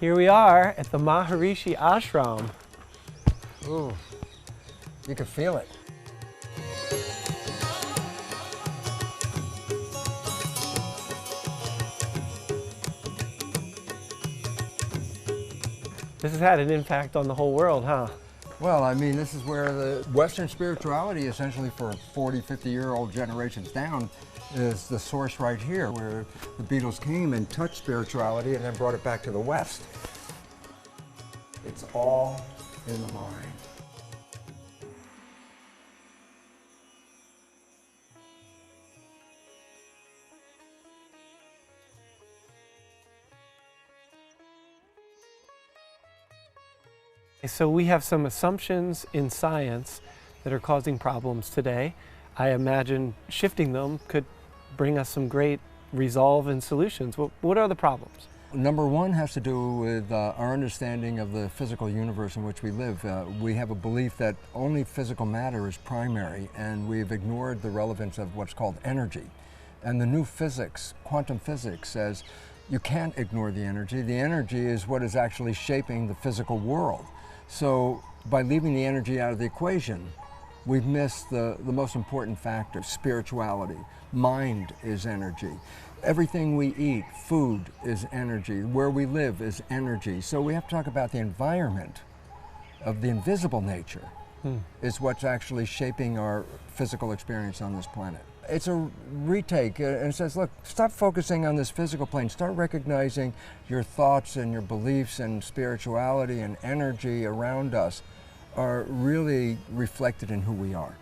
Here we are at the Maharishi Ashram. Ooh, you can feel it. This has had an impact on the whole world, huh? Well, I mean, this is where the Western spirituality, essentially for 40, 50-year-old generations down, is the source right here, where the Beatles came and touched spirituality and then brought it back to the West. It's all in the mind. So we have some assumptions in science that are causing problems today. I imagine shifting them could bring us some great resolve and solutions. What are the problems? Number one has to do with our understanding of the physical universe in which we live. We have a belief that only physical matter is primary, and we've ignored the relevance of what's called energy. And the new physics, quantum physics, says you can't ignore the energy. The energy is what is actually shaping the physical world. So by leaving the energy out of the equation, we've missed the most important factor, spirituality. Mind is energy. Everything we eat, food is energy. Where we live is energy. So we have to talk about the environment of the invisible nature is what's actually shaping our physical experience on this planet. It's a retake, and it says, look, stop focusing on this physical plane. Start recognizing your thoughts and your beliefs and spirituality and energy around us are really reflected in who we are.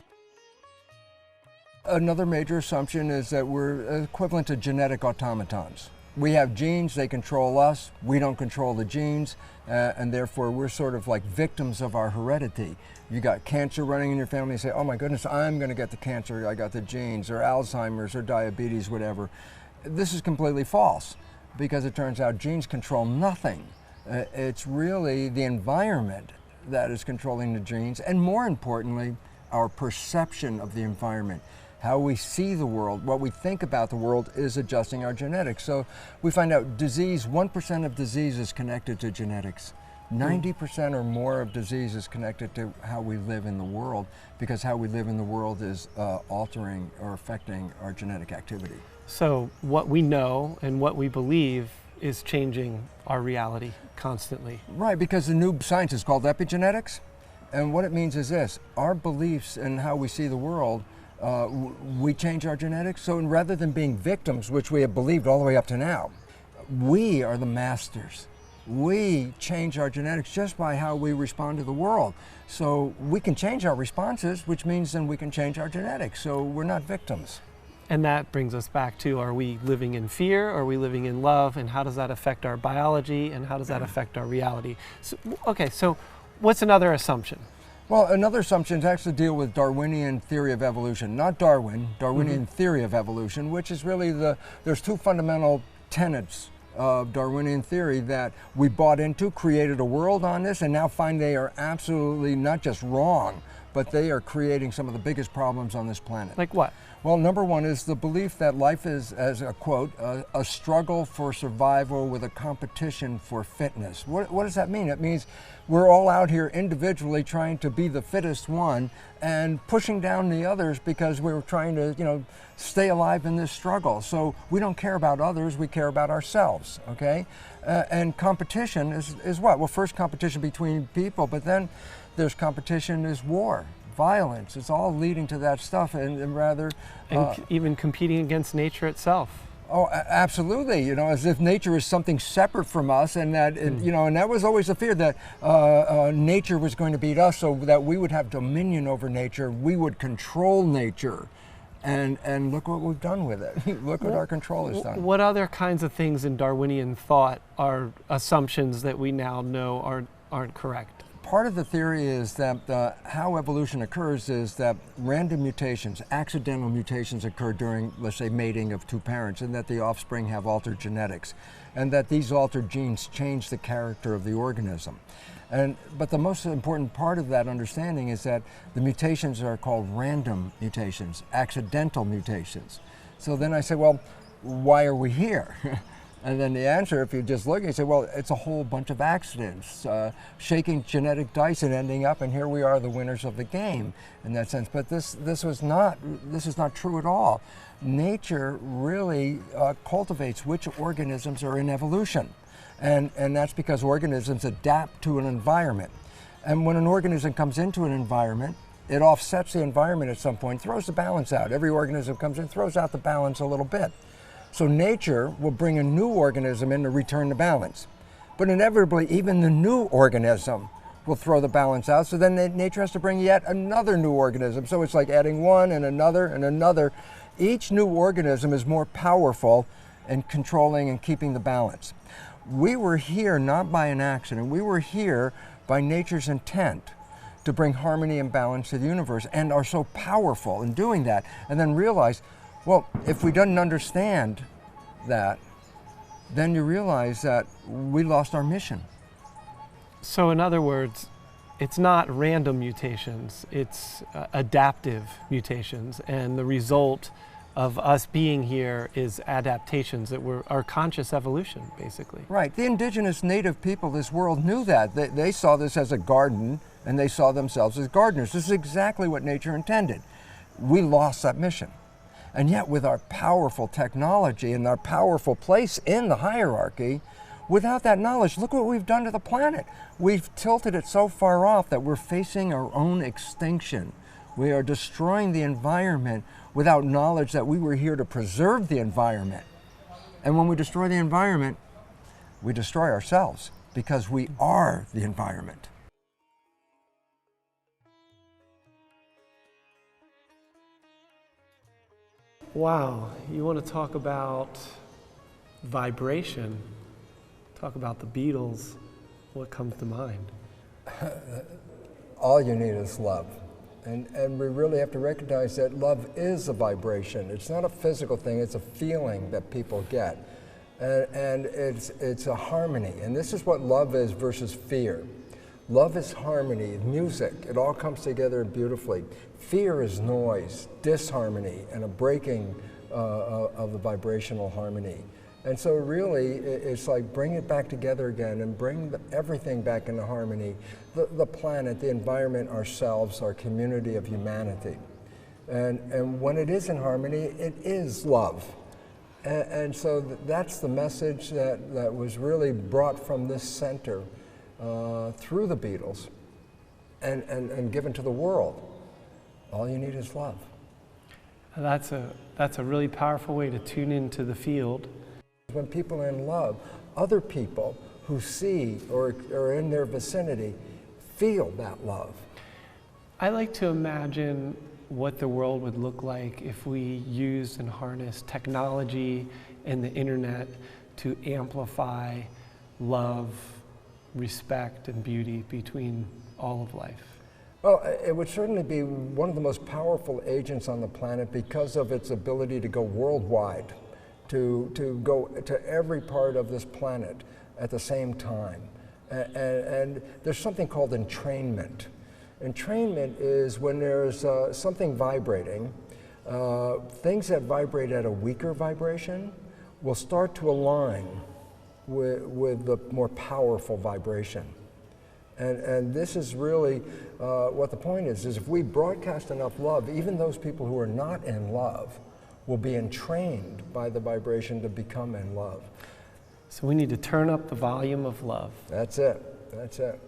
Another major assumption is that we're equivalent to genetic automatons. We have genes, they control us, we don't control the genes, and therefore we're sort of like victims of our heredity. You got cancer running in your family, you say, oh my goodness, I'm going to get the cancer, I got the genes, or Alzheimer's, or diabetes, whatever. This is completely false, because it turns out genes control nothing. It's really the environment that is controlling the genes, and more importantly, our perception of the environment. How we see the world, what we think about the world is adjusting our genetics. So we find out disease, 1% of disease is connected to genetics. 90% or more of disease is connected to how we live in the world, because how we live in the world is altering or affecting our genetic activity. So what we know and what we believe is changing our reality constantly. Right, because the new science is called epigenetics. And what it means is this: our beliefs and how we see the world, we change our genetics. So rather than being victims, which we have believed all the way up to now, we are the masters. We change our genetics just by how we respond to the world. So we can change our responses, which means then we can change our genetics. So we're not victims. And that brings us back to, are we living in fear? Are we living in love? And how does that affect our biology? And how does that affect our reality? So, okay, so what's another assumption? Well, another assumption has to deal with Darwinian theory of evolution. Not Darwin, Darwinian theory of evolution, which is really there's two fundamental tenets of Darwinian theory that we bought into, created a world on this, and now find they are absolutely not just wrong, but they are creating some of the biggest problems on this planet. Like what? Well, number one is the belief that life is, as a quote, a struggle for survival with a competition for fitness. What does that mean? It means we're all out here individually trying to be the fittest one and pushing down the others because we're trying to, stay alive in this struggle. So we don't care about others, we care about ourselves, okay? And competition is what? Well, first competition between people, but then there's competition is war. Violence, it's all leading to that stuff, and rather... even competing against nature itself. Oh, absolutely, as if nature is something separate from us, and that, and that was always the fear that nature was going to beat us, so that we would have dominion over nature, we would control nature, and look what we've done with it. Look what our control has done. What other kinds of things in Darwinian thought are assumptions that we now know aren't correct? Part of the theory is that how evolution occurs is that random mutations, accidental mutations occur during, let's say, mating of two parents, and that the offspring have altered genetics, and that these altered genes change the character of the organism. But the most important part of that understanding is that the mutations are called random mutations, accidental mutations. So then I say, well, why are we here? And then the answer, if you just look, you say, well, it's a whole bunch of accidents, shaking genetic dice and ending up, and here we are, the winners of the game, in that sense. But this is not true at all. Nature really cultivates which organisms are in evolution, and that's because organisms adapt to an environment. And when an organism comes into an environment, it offsets the environment at some point, throws the balance out. Every organism comes in, throws out the balance a little bit. So nature will bring a new organism in to return the balance. But inevitably, even the new organism will throw the balance out. So then nature has to bring yet another new organism. So it's like adding one and another and another. Each new organism is more powerful in controlling and keeping the balance. We were here not by an accident. We were here by nature's intent to bring harmony and balance to the universe, and are so powerful in doing that. And then realize, well, if we didn't understand that, then you realize that we lost our mission. So in other words, it's not random mutations, it's adaptive mutations, and the result of us being here is adaptations that were our conscious evolution, basically. Right. The indigenous native people of this world knew that. They saw this as a garden, and they saw themselves as gardeners. This is exactly what nature intended. We lost that mission. And yet with our powerful technology and our powerful place in the hierarchy, without that knowledge, look what we've done to the planet. We've tilted it so far off that we're facing our own extinction. We are destroying the environment without knowledge that we were here to preserve the environment. And when we destroy the environment, we destroy ourselves, because we are the environment. Wow, you want to talk about vibration, talk about the Beatles, what comes to mind? All you need is love. And we really have to recognize that love is a vibration. It's not a physical thing, it's a feeling that people get. And it's a harmony. And this is what love is versus fear. Love is harmony, music, it all comes together beautifully. Fear is noise, disharmony, and a breaking of the vibrational harmony. And so really, it's like bring it back together again and bring everything back into harmony. The planet, the environment, ourselves, our community of humanity. And when it is in harmony, it is love. And so that's the message that was really brought from this center through the Beatles and given to the world. All you need is love. That's a really powerful way to tune into the field. When people are in love, other people who see or are in their vicinity feel that love. I like to imagine what the world would look like if we used and harnessed technology and the internet to amplify love, respect, and beauty between all of life. Well, it would certainly be one of the most powerful agents on the planet because of its ability to go worldwide. To go to every part of this planet at the same time. And there's something called entrainment. Entrainment is when there's something vibrating, things that vibrate at a weaker vibration will start to align with the more powerful vibration. And this is really what the point is if we broadcast enough love, even those people who are not in love will be entrained by the vibration to become in love. So we need to turn up the volume of love. That's it. That's it.